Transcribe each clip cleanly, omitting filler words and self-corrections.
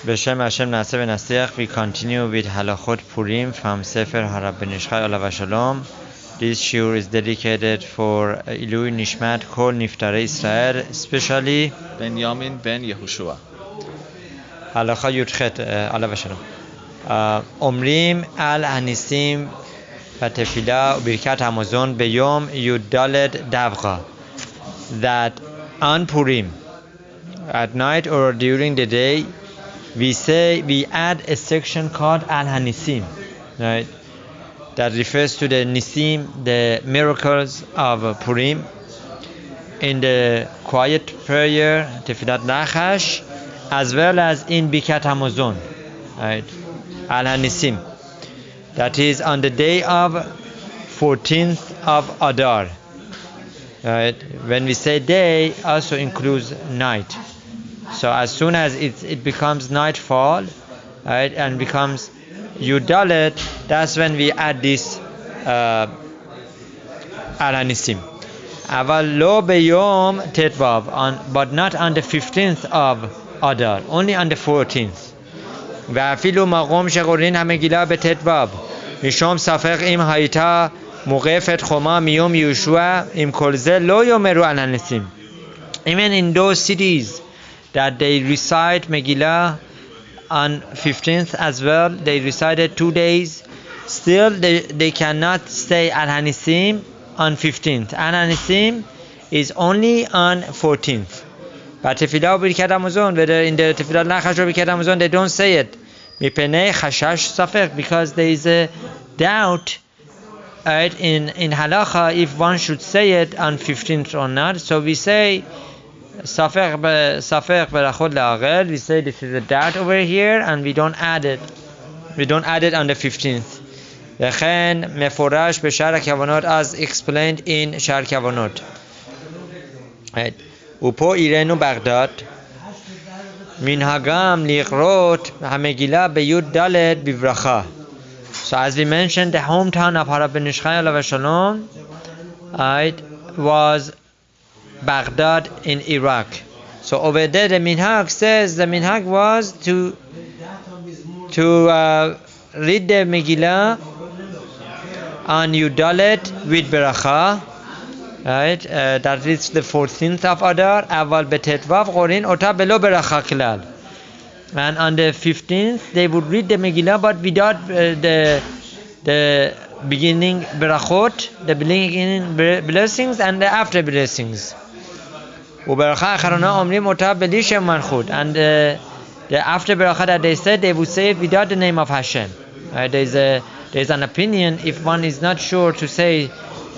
B'Shem Hashem Naaseh V'Nasiach. We continue with Hilchot Purim from Sefer HaRabbeinu Shchai Olav Shalom. This shiur is dedicated for Ilui Nishmat Kol Niftarei Israel, especially Benjamin ben Yehoshua. Halacha Yudchet Olav Shalom. Omrim al Hanisim Batefila Birkat Hamazon Beyom Yud Daled Davcha. That on Purim, at night or during the day, we add a section called Al Hanisim, right? That refers to the Nisim, the miracles of Purim. In the quiet prayer, Tefilat Nachash, as well as in Birkat Hamazon, right? Al Hanisim. That is on the day of 14th of Adar, right? When we say day, also includes night. So as soon as it becomes nightfall, right, and becomes Yudalet, that's when we add this Al Hanisim. Aval lo beyom tetvav, but not on the 15th of Adar, only on the 14th. Ve'afilu maqom shegorin hamegila betetvav, mishom safech im hayta muqefet choma miyom Yehoshua im kol ze lo yomeru Al Hanisim. Even in those cities that they recite Megillah on 15th as well, they recited 2 days, still they cannot say Al Hanisim on 15th. Al Hanisim is only on 14th. But Tefillah Birkat Hamazon, whether in the Tefillah Nachash or Birkat Hamazon, they don't say it. Mipenei chashash safek, because there is a doubt, right, in halacha if one should say it on 15th or not. So we say Safek berachot le'arel. We say this is a doubt over here, and we don't add it. We don't add it on the 15th. Lechen meforash b'shar kavanot, as explained in Shar Kavanot. Right. Upo irenu Baghdad. Minhagam liqrot hamegila beyud dalet bivracha. So as we mentioned, the hometown of HaRabbeinu Shchai Olav Shalom, right, was Baghdad in Iraq. So over there the minhag says, the minhag was to read the Megillah on Yudalet with Beracha, right? That is the 14th of Adar. Aval betetvav qorin ota belo Beracha klal. And on the 15th they would read the Megillah, but without the beginning Berachot, the beginning blessings and the after blessings. And the after Beracha that they said, they would say it without the name of Hashem. Right? There's an opinion, if one is not sure to say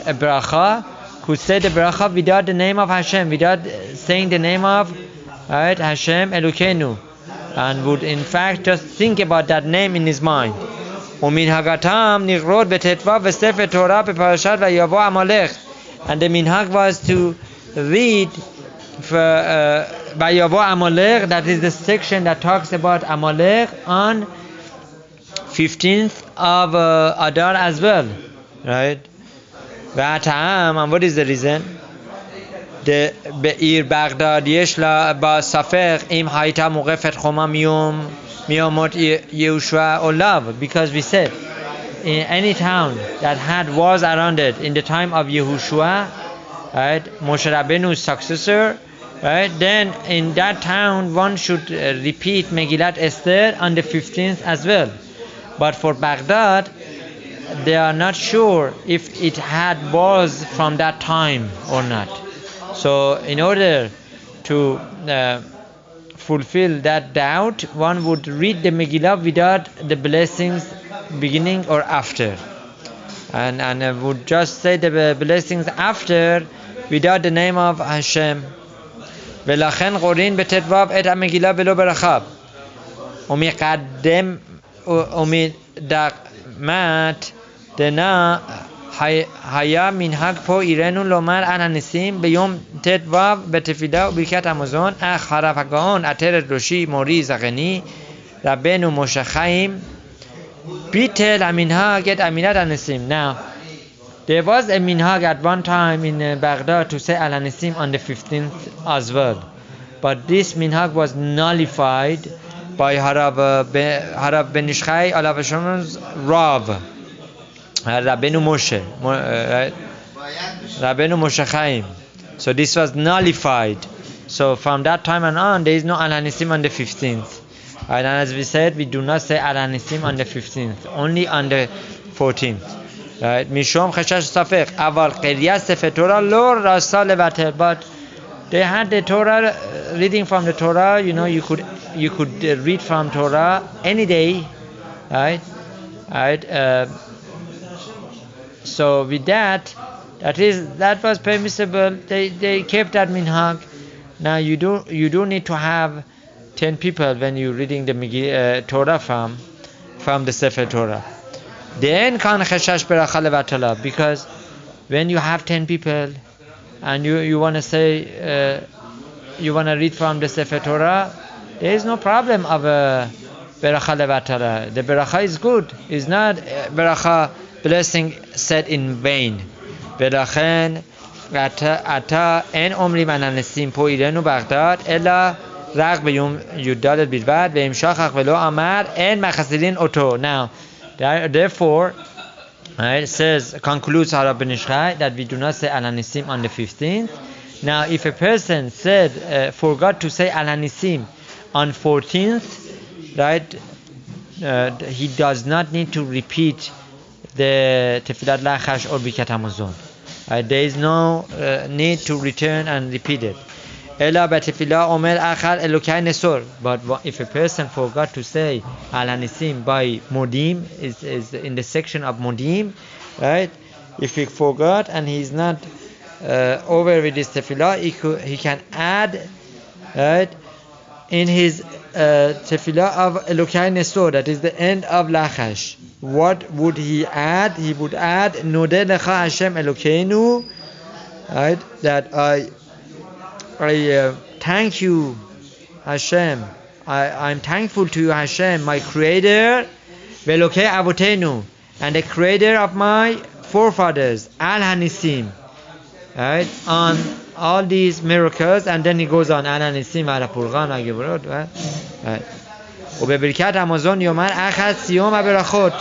a Beracha, could say the Beracha without the name of Hashem, without saying the name of, right, Hashem Elokeinu, and would in fact just think about that name in his mind. And the minhag was to read Vayavo Amalek, that is the section that talks about Amalek on 15th of Adar as well, right? And what is the reason? The Be'ir Baghdad Yeshla Ba Safech Im Hayta Muqefet Choma Miyomot Yehoshua Olav, because we said in any town that had walls around it in the time of Yehoshua, right, Moshe Rabbeinu's successor, right, then in that town one should repeat Megillat Esther on the 15th as well. But for Baghdad, they are not sure if it had walls from that time or not. So in order to fulfill that doubt, one would read the Megillah without the blessings beginning or after, and would just say the blessings after without the name of Hashem. ולכן קוראים בט"ו את המגילה בלא ברכה. ומקדם ומדקמת דנה היה מנהג פה עירנו לומר על הניסים ביום ט"ו בתפילה וברכת המזון, אך הרב הגאון עטרת ראשי מורי זקני רבנו משה חיים ביטל המנהג את אמינat הניסים. Now, there was a minhag at one time in Baghdad to say Al Hanisim on the 15th as well. But this minhag was nullified by Harav ben Ishchai alav Shalom's Rav, Rabbeinu Moshe, right? Rabbeinu Moshe Chaim. So this was nullified. So from that time on, there is no Al Hanisim on the 15th. And as we said, we do not say Al Hanisim on the 15th, only on the 14th. Right? Mishom Chashash Safek, Aval Qiriyat Sefer Torah Lo Rasa Levatel. But they had the Torah, reading from the Torah. You know, you could read from Torah any day, right? Right. So with that was permissible. They kept that minhag. Now you do need to have 10 people when you're reading the Torah from the Sefer Torah. Then kan cheshash beracha levatala, because when you have 10 people and you want to say you want to read from the Sefer Torah, there is no problem of beracha levatala. The beracha is good. It's not beracha, blessing said in vain. Berachen ata en omrim ananesim po irenu baghdad ella rag beyom yudalet bilvad veimshachach velo amar en machasirin oto. Now therefore, it says, concludes Harav ben Ishchai, that we do not say Al Hanisim on the 15th. Now, if a person forgot to say Al Hanisim on 14th, right, he does not need to repeat the Tefillat Lachash or Birkat Hamazon. There is no need to return and repeat it. Ela b'tefillah omer achar Elokai Nesor. But if a person forgot to say Al Hanisim by Modim, is in the section of Modim, right? If he forgot and he's not over with his tefillah, he can add, right, in his tefillah of Elokai Nesor, that is the end of Lachash. What would he add? He would add Nodeh Lecha Hashem Elokeinu, right? That I thank you, Hashem. I'm thankful to you, Hashem, my Creator, Velokei Avotenu, and the Creator of my forefathers, Al Hanisim, right? On all these miracles, and then he goes on, Al Hanisim, Al Purgan, Al Geburot, right? Ubebirkat Amazon Yomar Achad Siyom Aberachot.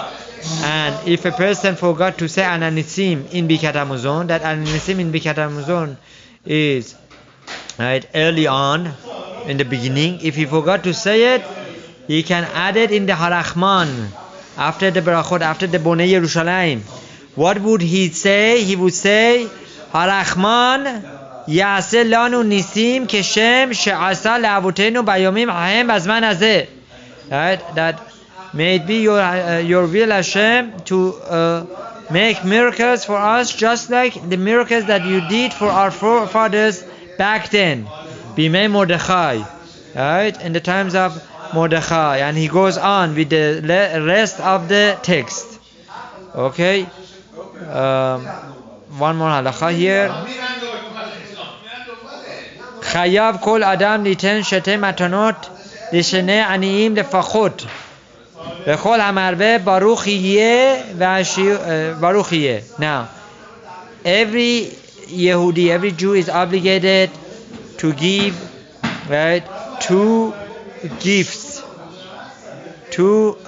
And if a person forgot to say Al Hanisim in Birkat Hamazon, that Al Hanisim in Birkat Hamazon is right early on in the beginning. If he forgot to say it, he can add it in the Harachman after the Berachot, after the Bonei Yerushalayim. What would he say? He would say Harachman Yaseh Lanu Nisim Keshem She'asa Le'avotenu Bayomim Hahem Bazman Hazeh. Right, that may it be your will, Hashem, to make miracles for us, just like the miracles that you did for our forefathers back then, Bimei Mordechai, right, in the times of Mordechai. And he goes on with the rest of the text. Okay, one more halacha here. Chayav kol adam liten shete matanot לשני עניים לפחות וכל המרבה ברוך יהיה ברוך יהיה. Now, every Yehudi, every Jew is obligated to give, right, two gifts to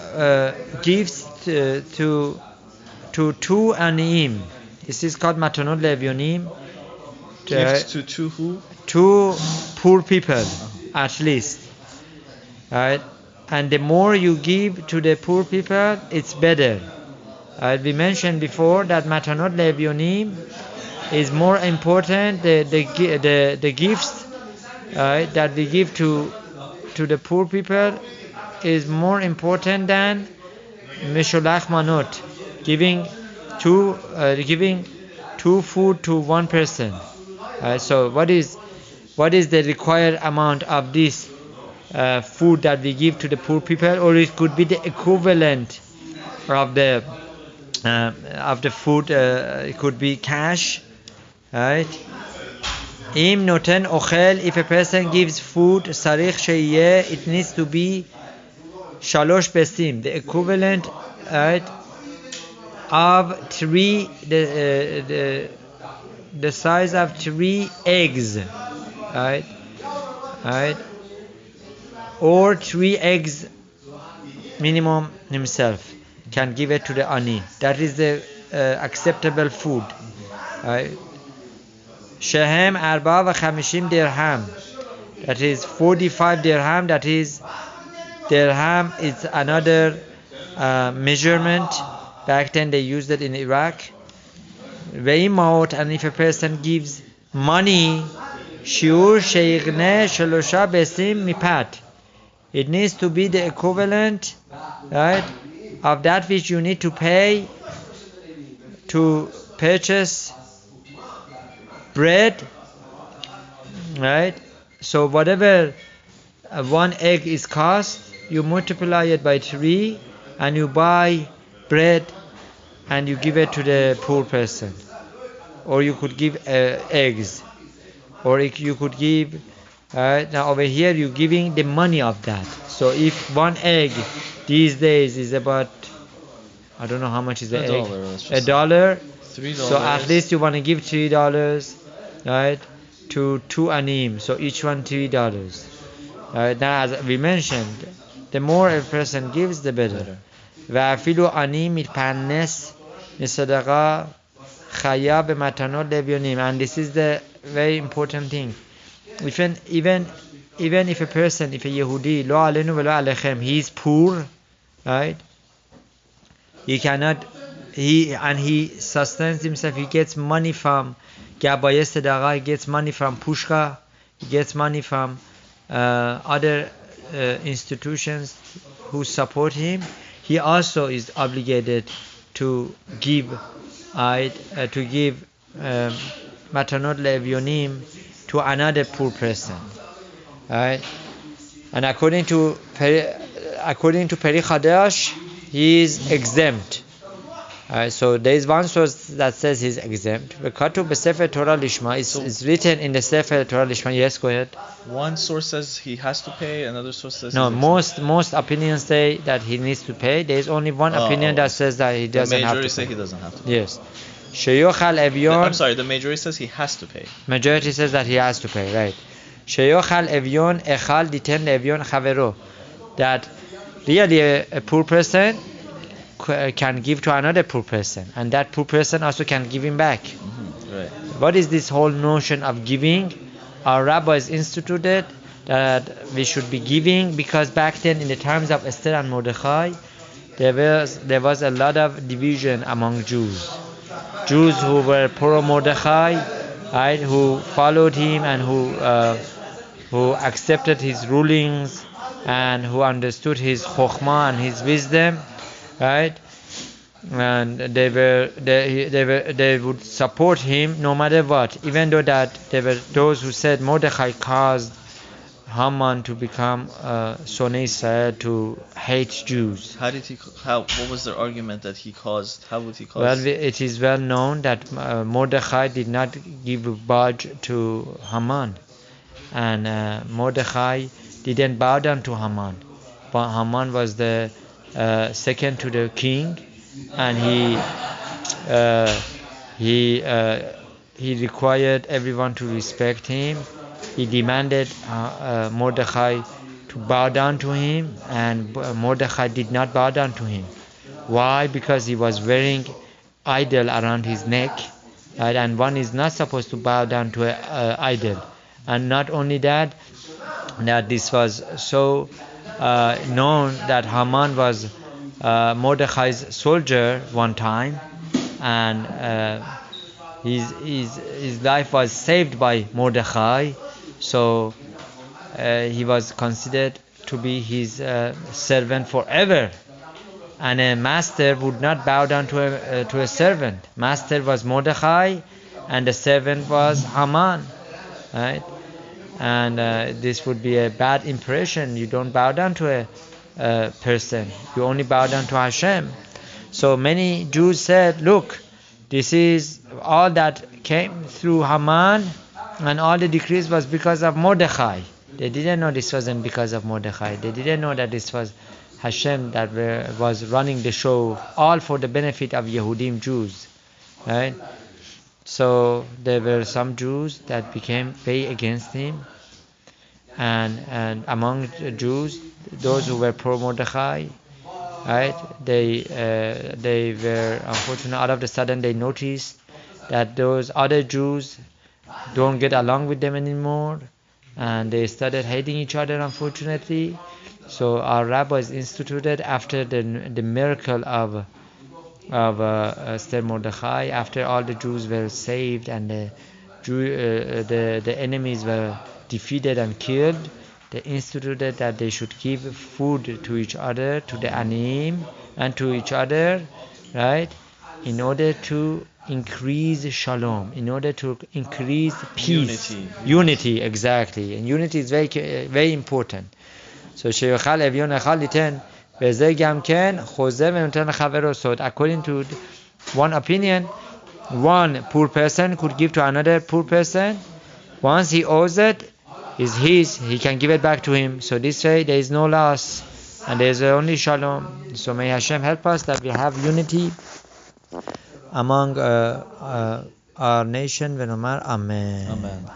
two aniyim. This is called מתנות לאביונים. Gifts to two who? Two poor people, at least. Right? And the more you give to the poor people, it's better. We mentioned before that Matanot Le'Avionim is more important. The gifts that we give to the poor people is more important than Mesholach Manot, giving two food to one person. So what is the required amount of this food that we give to the poor people? Or it could be the equivalent of the food. It could be cash, right? Im noten ochel, if a person gives food, sarich sheyeh, it needs to be shalosh besim, the equivalent, right, of three, the size of 3 eggs, right? or 3 eggs minimum himself can give it to the ani. That is the acceptable food. Shehem arba wa chamishim dirham. That is 45 dirham. That is, dirham is another measurement. Back then they used it in Iraq. Ve'imot, and if a person gives money, shiur sheigne shalosha besim mipat, it needs to be the equivalent, right, of that which you need to pay to purchase bread, right? So whatever one egg is cost, you multiply it by 3 and you buy bread and you give it to the poor person. Or you could give eggs, or you could give now over here you're giving the money of that. So if one egg these days is about, I don't know how much is the egg, $1, $3. so at least you want to give $3, right, to 2 anim, so each one $3. Now as we mentioned, the more a person gives, the better. ואפילו עני מתפרנס מסדקה חיה במתנות לאביונים. And this is the very important thing. Even if a person, if a Yehudi, lo alenu velo alechem, he is poor, right? He sustains himself. He gets money from Gabayeh Sedara, he gets money from Pushka, he gets money from other institutions who support him. He also is obligated to give matanot le'avyonim to another poor person, right? And according to Peri Chadash, he is exempt. So there is one source that says he's exempt. V'katuv b'sefer Torah Lishma. It's written in the Sefer Torah Lishma. Yes, go ahead. One source says he has to pay, another source says no. Most opinions say that he needs to pay. There is only one opinion that says that he doesn't have to pay. The majority say he doesn't have to pay. Yes. Sheyochal evyon. I'm sorry. The majority says he has to pay. Majority says that he has to pay. Right. Sheyochal evyon echal diten evyon chavero. That really a poor person can give to another poor person, and that poor person also can give him back. Right. What is this whole notion of giving? Our rabbis instituted that we should be giving because back then in the times of Esther and Mordechai there was a lot of division among Jews who were pro Mordechai, right, who followed him and who accepted his rulings and who understood his chokhmah and his wisdom, right? And they would support him no matter what, even though that there were those who said Mordechai caused Haman to become Sonei Israel, to hate Jews. What was their argument that he caused? How would he cause? Well, it is well known that Mordechai did not give a badge to Haman, and Mordechai didn't bow down to Haman, but Haman was the second to the king, and he required everyone to respect him. He demanded Mordechai to bow down to him, and Mordechai did not bow down to him. Why? Because he was wearing idol around his neck, right? And one is not supposed to bow down to an idol. And not only that this was so known that Haman was Mordechai's soldier one time, and his life was saved by Mordechai, so he was considered to be his servant forever. And a master would not bow down to a servant. Master was Mordechai, and the servant was Haman, right? And this would be a bad impression. You don't bow down to a person. You only bow down to Hashem. So many Jews said, look, this is all that came through Haman, and all the decrees was because of Mordechai. They didn't know this wasn't because of Mordechai. They didn't know that this was Hashem that was running the show, all for the benefit of Yehudim Jews, right? So there were some Jews that became very against him, and among the Jews, those who were pro Mordechai, right? They were unfortunately all of a sudden they noticed that those other Jews don't get along with them anymore, and they started hating each other, unfortunately. So our rabbis instituted after the miracle of Esther Mordechai, after all the Jews were saved and the enemies were defeated and killed, they instituted that they should give food to each other, to the Aniyim, and to each other, right? In order to increase shalom, in order to increase peace. Unity, exactly. And unity is very, very important. So שיאכל אביון אחד ליתן וזה גם כן חוזה ונותן לחברו סוד. According to one opinion, one poor person could give to another poor person. Once he owes it, is his, he can give it back to him. So this way there is no loss and there is only shalom. So may Hashem help us that we have unity among our nation. Amen.